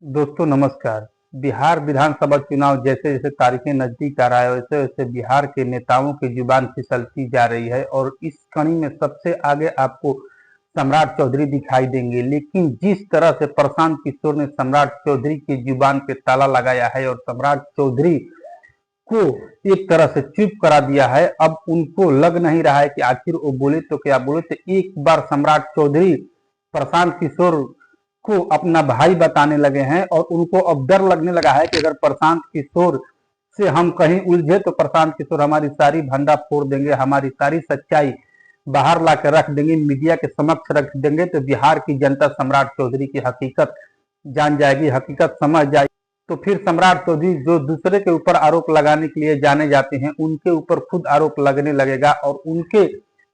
दोस्तों नमस्कार। बिहार विधानसभा चुनाव जैसे जैसे तारीखें नजदीक आ रहा है वैसे वैसे बिहार के नेताओं की जुबान फिसलती जा रही है और इस कड़ी में सबसे आगे आपको सम्राट चौधरी दिखाई देंगे। लेकिन जिस तरह से प्रशांत किशोर ने सम्राट चौधरी की जुबान पे ताला लगाया है और सम्राट चौधरी को एक तरह से चुप करा दिया है, अब उनको लग नहीं रहा है कि आखिर वो बोले तो क्या बोले। तो एक बार सम्राट चौधरी प्रशांत किशोर को अपना भाई बताने लगे हैं और उनको अब डर लगने लगा है कि अगर प्रशांत किशोर से हम कहीं उलझे तो प्रशांत किशोर हमारी सारी भंडा फोड़ देंगे, हमारी सारी सच्चाई बाहर ला कर रख देंगे, मीडिया के समक्ष रख देंगे। तो बिहार की जनता सम्राट चौधरी की हकीकत जान जाएगी, हकीकत समझ जाएगी। तो फिर सम्राट चौधरी जो दूसरे के ऊपर आरोप लगाने के लिए जाने जाते हैं उनके ऊपर खुद आरोप लगने लगेगा और उनके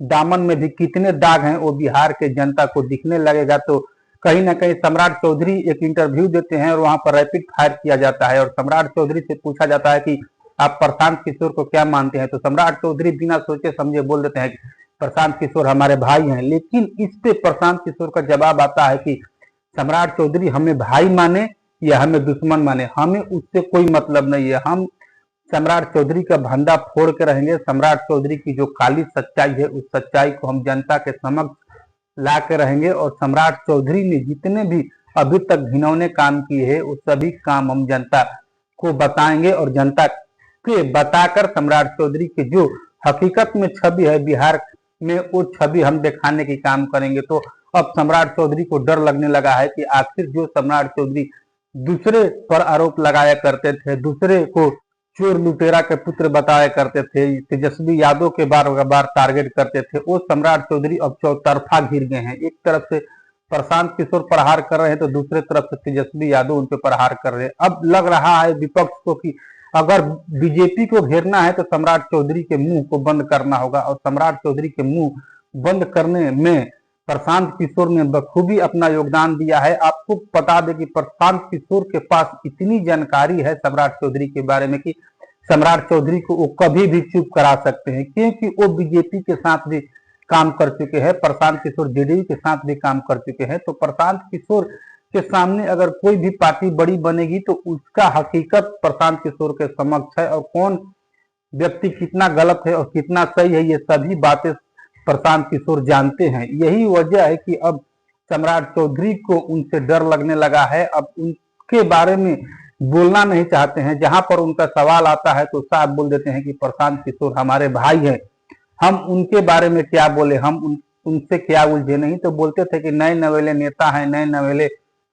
दामन में भी कितने दाग हैं वो बिहार के जनता को दिखने लगेगा। तो कहीं ना कहीं सम्राट चौधरी एक इंटरव्यू देते हैं और वहां पर रैपिड फायर किया जाता है और सम्राट चौधरी से पूछा जाता है कि आप प्रशांत किशोर को क्या मानते हैं। तो सम्राट चौधरी बिना सोचे समझे बोल देते हैं कि प्रशांत किशोर हमारे भाई हैं। लेकिन इस पे प्रशांत किशोर का जवाब आता है कि सम्राट चौधरी हमें भाई माने या हमें दुश्मन माने, हमें उससे कोई मतलब नहीं है। हम सम्राट चौधरी का भंडा फोड़ के रहेंगे। सम्राट चौधरी की जो काली सच्चाई है उस सच्चाई को हम जनता के समक्ष ला के रहेंगे और सम्राट चौधरी ने जितने भी अभी तक घिनौने काम किए हैं वो सभी काम हम जनता को बताएंगे और जनता के बताकर सम्राट चौधरी की जो हकीकत में छवि है बिहार में वो छवि हम दिखाने की काम करेंगे। तो अब सम्राट चौधरी को डर लगने लगा है कि आखिर जो सम्राट चौधरी दूसरे पर आरोप लगाया करते थे, दूसरे को चोर लुटेरा के पुत्र बताया करते थे, तेजस्वी यादव के बार बार टारगेट करते थे, वो सम्राट चौधरी अब चौतरफा घिर गए हैं। एक तरफ से प्रशांत किशोर प्रहार कर रहे हैं तो दूसरे तरफ से तेजस्वी यादव उन पर प्रहार कर रहे हैं। अब लग रहा है विपक्ष को कि अगर बीजेपी को घेरना है तो सम्राट चौधरी के मुंह को बंद करना होगा और सम्राट चौधरी के मुंह बंद करने में प्रशांत किशोर ने बखूबी अपना योगदान दिया है। आपको बता दें कि प्रशांत किशोर के पास इतनी जानकारी है सम्राट चौधरी के बारे में कि सम्राट चौधरी को वो कभी भी चुप करा सकते हैं, क्योंकि वो बीजेपी के साथ भी काम कर चुके हैं, प्रशांत किशोर जेडीयू के साथ भी काम कर चुके हैं। तो प्रशांत किशोर के सामने अगर कोई भी पार्टी बड़ी बनेगी तो उसका हकीकत प्रशांत किशोर के समक्ष है और कौन व्यक्ति कितना गलत है और कितना सही है ये सभी बातें प्रशांत किशोर जानते हैं। यही वजह है कि अब सम्राट चौधरी को उनसे डर लगने लगा है। अब उनके बारे में बोलना नहीं चाहते हैं। जहां पर उनका सवाल आता है तो साफ बोल देते हैं कि प्रशांत किशोर हमारे भाई हैं, हम उनके बारे में क्या बोले, हम उनसे क्या उलझे। नहीं तो बोलते थे कि नए नवेले नेता हैं, नए नवेले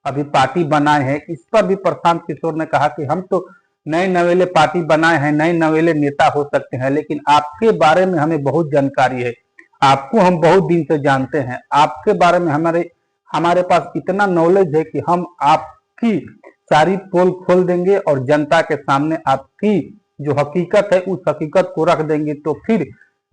अभी पार्टी बनाए हैं। इस पर भी प्रशांत किशोर ने कहा कि हम तो नए नवेले पार्टी बनाए हैं, नए नवेले नेता हो सकते हैं, लेकिन आपके बारे में हमें बहुत जानकारी है, आपको हम बहुत दिन से जानते हैं, आपके बारे में हमारे पास इतना नॉलेज है कि हम आपकी सारी पोल खोल देंगे और जनता के सामने आपकी जो हकीकत है उस हकीकत को रख देंगे। तो फिर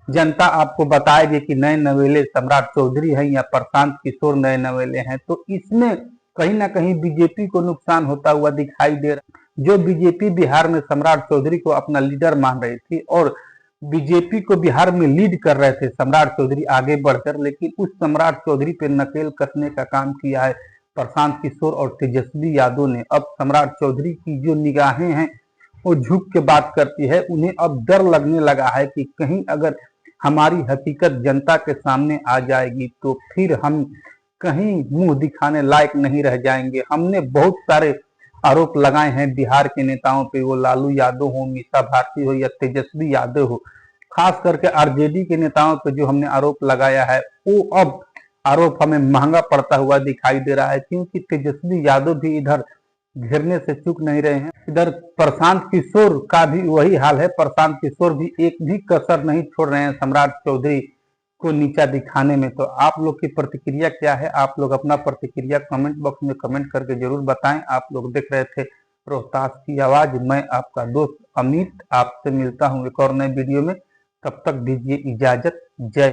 जनता आपको बताएगी कि नए नवेले सम्राट चौधरी हैं या प्रशांत किशोर नए नवेले हैं। तो इसमें कहीं ना कहीं बीजेपी को नुकसान होता हुआ दिखाई दे रहा है। जो बीजेपी बिहार में सम्राट चौधरी को अपना लीडर मान रही थी और बीजेपी को बिहार में लीड कर रहे थे सम्राट चौधरी आगे बढ़कर, लेकिन उस सम्राट चौधरी पे नकेल कसने का काम किया है प्रशांत किशोर और तेजस्वी यादव ने। अब सम्राट चौधरी की जो निगाहें हैं वो झुक के बात करती है। उन्हें अब डर लगने लगा है कि कहीं अगर हमारी हकीकत जनता के सामने आ जाएगी तो फिर हम कहीं मुंह दिखाने लायक नहीं रह जाएंगे। हमने बहुत सारे आरोप लगाए हैं बिहार के नेताओं पे, वो लालू यादव हो, मीसा भारती हो या तेजस्वी यादव हो, खास करके आरजेडी के नेताओं पे जो हमने आरोप लगाया है वो अब आरोप हमें महंगा पड़ता हुआ दिखाई दे रहा है, क्योंकि तेजस्वी यादव भी इधर घेरने से चूक नहीं रहे हैं। इधर प्रशांत किशोर का भी वही हाल है, प्रशांत किशोर भी एक भी कसर नहीं छोड़ रहे हैं सम्राट चौधरी को नीचा दिखाने में। तो आप लोग की प्रतिक्रिया क्या है? आप लोग अपना प्रतिक्रिया कमेंट बॉक्स में कमेंट करके जरूर बताएं। आप लोग देख रहे थे रोहतास की आवाज, मैं आपका दोस्त अमित आपसे मिलता हूं एक और नए वीडियो में। तब तक दीजिए इजाजत। जय